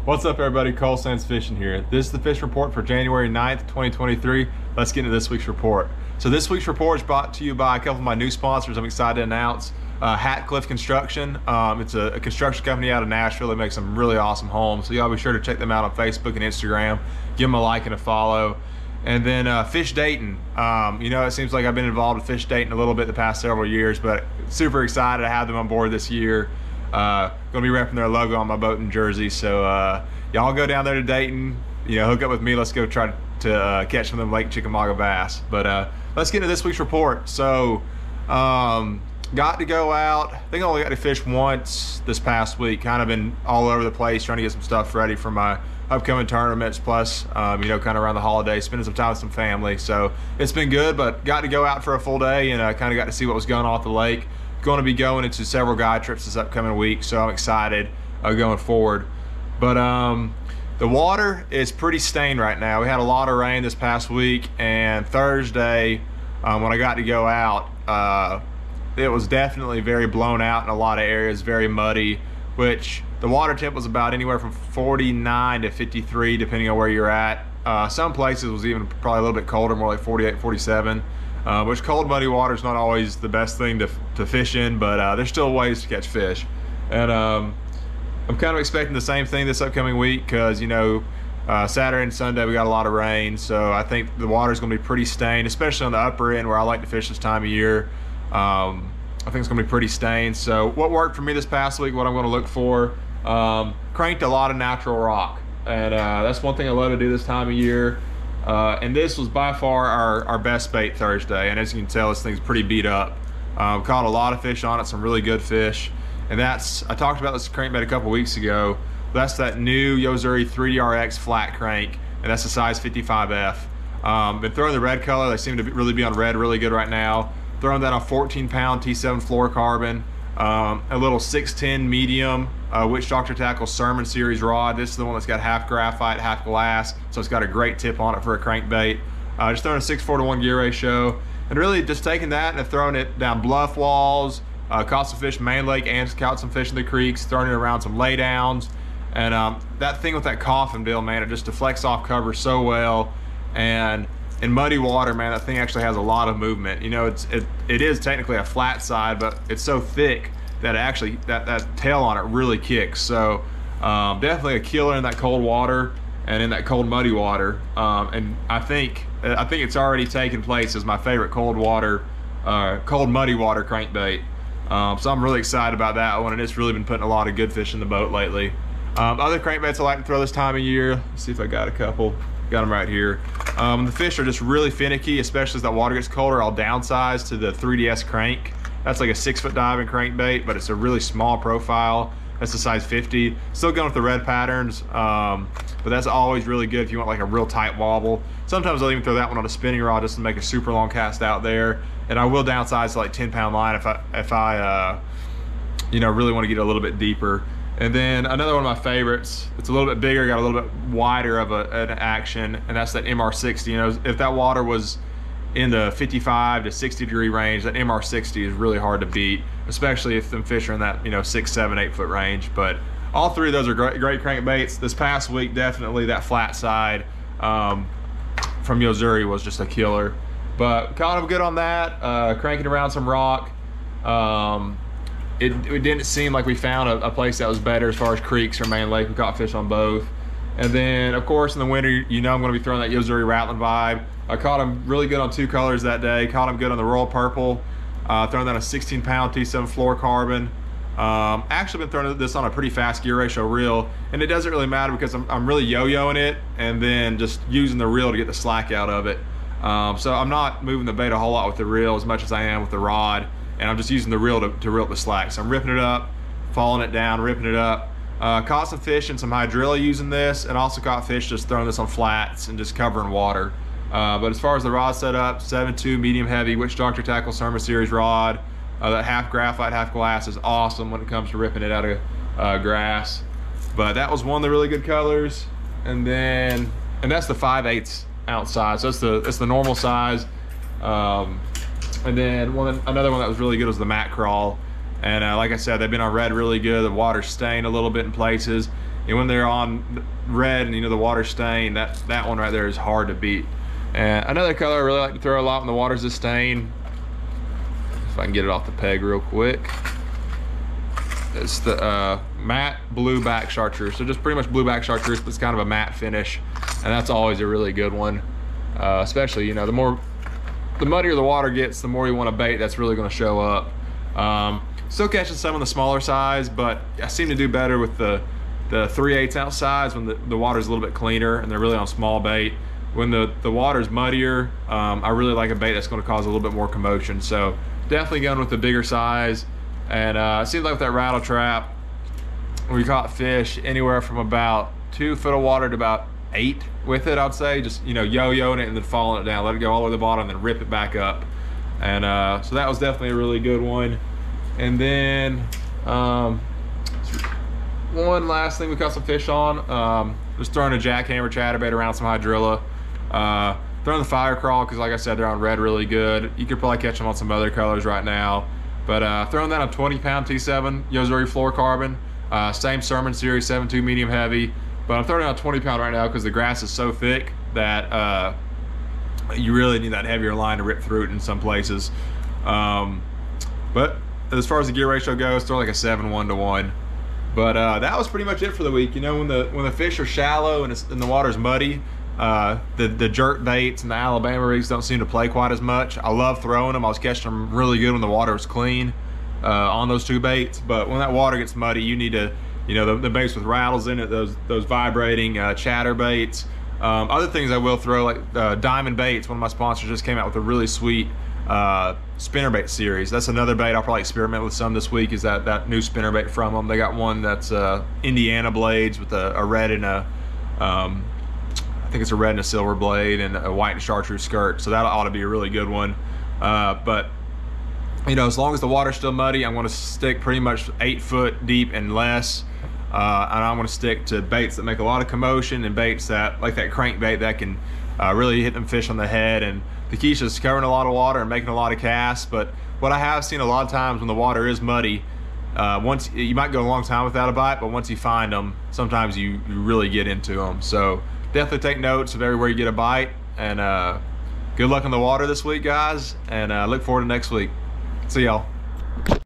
What's up, everybody? Cole Sands Fishing here. This is the fish report for January 9th, 2023. Let's get into this week's report. So this week's report is brought to you by a couple of my new sponsors I'm excited to announce. Hatcliffe Construction. It's a construction company out of Nashville. They make some really awesome homes. So y'all be sure to check them out on Facebook and Instagram. Give them a like and a follow. And then Fish Dayton. You know, it seems like I've been involved with Fish Dayton a little bit the past several years, but super excited to have them on board this year. Gonna be repping their logo on my boat and jersey. So y'all go down there to Dayton, you know, hook up with me. Let's go try to catch some of them Lake Chickamauga bass. But let's get into this week's report. So got to go out. I think I only got to fish once this past week. Kind of been all over the place trying to get some stuff ready for my upcoming tournaments, plus you know, kind of around the holidays, spending some time with some family. So it's been good, but got to go out for a full day and kind of got to see what was going on at the lake. Going to be going into several guide trips this upcoming week, so I'm excited going forward. But the water is pretty stained right now. We had a lot of rain this past week, and Thursday when I got to go out, it was definitely very blown out in a lot of areas, very muddy, which the water temp was about anywhere from 49 to 53 depending on where you're at. Some places was even probably a little bit colder, more like 48, 47. Which cold muddy water is not always the best thing to fish in, but there's still ways to catch fish. And I'm kind of expecting the same thing this upcoming week because, you know, Saturday and Sunday we got a lot of rain, so I think the water is going to be pretty stained, especially on the upper end where I like to fish this time of year. I think it's going to be pretty stained. So what worked for me this past week, what I'm going to look for, cranked a lot of natural rock, and that's one thing I love to do this time of year. And this was by far our best bait Thursday, and as you can tell, this thing's pretty beat up. Caught a lot of fish on it, some really good fish, and I talked about this crankbait a couple weeks ago. That's that new Yozuri 3DRX flat crank, and that's the size 55F. Been throwing the red color. They seem to really be on red really good right now. Throwing that on 14-pound T7 fluorocarbon, a little 610 medium Witch Doctor Tackle Sermon Series rod. This is the one that's got half graphite, half glass, so it's got a great tip on it for a crankbait. Just throwing a 6:4 to 1 gear ratio, and really just taking that and throwing it down bluff walls, caught some fish in main lake and caught some fish in the creeks, throwing it around some laydowns. And that thing with that coffin bill, man, it just deflects off cover so well. And in muddy water, man, that thing actually has a lot of movement. You know, it is technically a flat side, but it's so thick that actually that tail on it really kicks. So definitely a killer in that cold water and in that cold muddy water. And I think it's already taken place as my favorite cold muddy water crankbait. So I'm really excited about that one, and it's really been putting a lot of good fish in the boat lately. Other crankbaits I like to throw this time of year. Let's see if I got a couple. Got them right here. The fish are just really finicky, especially as that water gets colder. I'll downsize to the 3DS crank. That's like a 6-foot diving crankbait, but it's a really small profile. That's the size 50. Still going with the red patterns, but that's always really good if you want like a real tight wobble. Sometimes I'll even throw that one on a spinning rod just to make a super long cast out there. And I will downsize to like 10-pound line if I you know, really want to get a little bit deeper. And then another one of my favorites, it's a little bit bigger, got a little bit wider of an action, and that's that MR60. You know, if that water was in the 55 to 60 degree range, that MR60 is really hard to beat, especially if them fish are in that, you know, 6, 7, 8 foot range. But all three of those are great crankbaits. This past week, definitely that flat side from Yozuri was just a killer. But caught them good on that, cranking around some rock. It didn't seem like we found a place that was better as far as creeks or main lake. We caught fish on both. And then, of course, in the winter, you know I'm going to be throwing that Yozuri Rattling Vibe. I caught them really good on 2 colors that day. Caught them good on the Royal Purple. Throwing that a 16-pound T7 fluorocarbon. Actually been throwing this on a pretty fast gear ratio reel, and it doesn't really matter because I'm really yo-yoing it and then just using the reel to get the slack out of it. So I'm not moving the bait a whole lot with the reel as much as I am with the rod, and I'm just using the reel to reel up the slack. So I'm ripping it up, falling it down, ripping it up. Caught some fish and some hydrilla using this, and also caught fish just throwing this on flats and just covering water. But as far as the rod setup, 7.2 medium heavy Witch Doctor Tackle Sermon Series rod. That half graphite, half glass is awesome when it comes to ripping it out of grass. But that was one of the really good colors. And that's the 5/8 ounce size. So it's the normal size. And then another one that was really good was the Mac Crawl. And like I said, they've been on red really good. The water's stained a little bit in places. And when they're on red and the water stain, that one right there is hard to beat. And another color I really like to throw a lot when the water's a stain, if I can get it off the peg real quick, it's the matte blue back chartreuse. So just pretty much blue back chartreuse, but it's kind of a matte finish, and that's always a really good one. Especially, the muddier the water gets, the more you want a bait that's really going to show up. Still catching some of the smaller size, but I seem to do better with the 3/8 ounce size when the water's a little bit cleaner and they're really on small bait. When the water's muddier, I really like a bait that's going to cause a little bit more commotion. So definitely going with the bigger size. And it seems like with that rattle trap, we caught fish anywhere from about 2 foot of water to about 8 with it, I'd say. Just yo-yoing it and then falling it down, let it go all the way to the bottom and then rip it back up. And so that was definitely a really good one. And then one last thing we caught some fish on, just throwing a jackhammer chatterbait around some hydrilla, throwing the fire crawl, because like I said, they're on red really good. You could probably catch them on some other colors right now, but throwing that on 20-pound T7 Yo-Zuri fluorocarbon, same Sermon series 7.2 medium heavy, but I'm throwing it on 20-pound right now because the grass is so thick that you really need that heavier line to rip through it in some places. But as far as the gear ratio goes, throw like a 7-1 to 1. But that was pretty much it for the week. When the fish are shallow and the water's muddy, the jerk baits and the Alabama rigs don't seem to play quite as much. I love throwing them. I was catching them really good when the water was clean on those 2 baits. But when that water gets muddy, you need to, the baits with rattles in it, those vibrating chatter baits. Other things I will throw, like Diamond Baits, one of my sponsors, just came out with a really sweet spinnerbait series. That's another bait I'll probably experiment with some this week, is that new spinnerbait from them. They got one that's Indiana blades with a red and I think it's a red and a silver blade and a white and chartreuse skirt, so that ought to be a really good one. But as long as the water's still muddy, I'm going to stick pretty much 8 foot deep and less, and I'm going to stick to baits that make a lot of commotion and baits that, like that crankbait, that can really hit them fish on the head. And the key is just covering a lot of water and making a lot of casts. But what I have seen a lot of times when the water is muddy, once you might go a long time without a bite, but once you find them, sometimes you really get into them. So definitely take notes of everywhere you get a bite, and good luck in the water this week, guys, and look forward to next week. See y'all.